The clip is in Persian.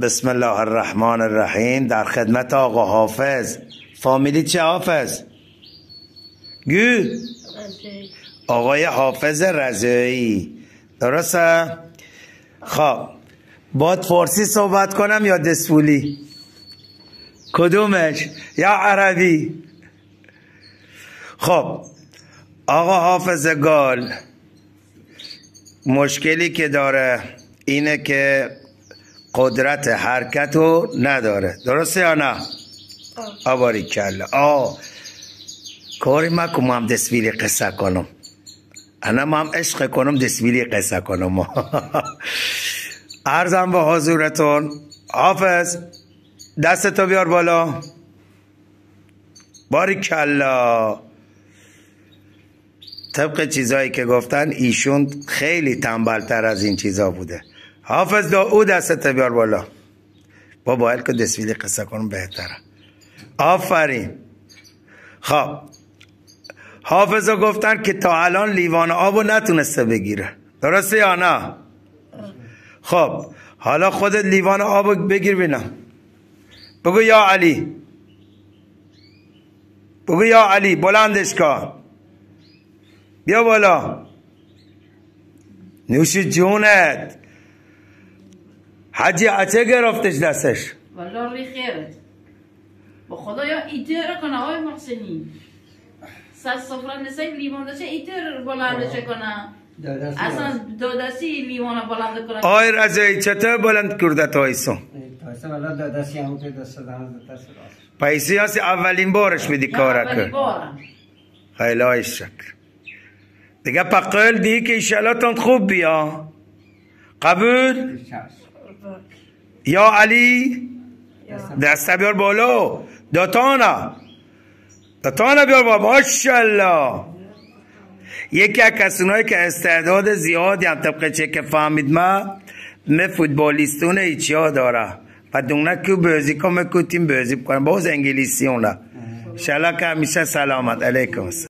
بسم الله الرحمن الرحیم. در خدمت آقا حافظ. فامیلی چه حافظ؟ گو آقای حافظ رضایی، درسته؟ خب باید فارسی صحبت کنم یا دسپولی؟ کدومش؟ یا عربی؟ خب آقا حافظ گال مشکلی که داره اینه که قدرت حرکت رو نداره، درسته یا نه؟ آباری کلا کاری ما هم دسویلی قصه کنم، انا ما هم عشق کنم دسویلی قصه کنم. عرضم به حضورتون حافظ دستتو بیار بالا. باری کلا. طبق چیزایی که گفتن ایشون خیلی تنبلتر از این چیزا بوده. حافظ او دستتو بیار بالا. بابا که دسویلی قصه کنم بهتره. آفرین. خب حافظ گفتن که تا الان لیوان آبو نتونسته بگیره، درسته یا نه؟ خب حالا خودت لیوان آبو بگیر بینم. بگو یا علی. بگو یا علی. بلندش کن. بیا بالا. نوش جونت. حجی اچه گرفتش دستش؟ والله روی خیرت. با خدا یا ایتر کنه آقای محسنی. ساز سفره نسای لیوان داشته ایتر بلندش کنه. اصلا دو دستی لیوان بلند کنه. آی رضایی چطور بلند کرده تایسون؟ تایسون والا دو دستی همون که دست دارم دست پیسی هستی اولین بارش میدی کاره که؟ اولین بارم. خیلی های شکر. دیگه پقل دی که ایشالاتون خوب بیا. قبول؟ یا علی دسته بیار بالا. دوتانا بیار بالا. ماشالله. یکی از کسونایی که استعداد زیادی هم طبقه چه که فهمید ما فوتبالیستون ایچی ها داره و دونه که بازی کنم که تیم بازی کنم باز انگلیسی اونه. انشالله که همیشه سلامت. علیکم.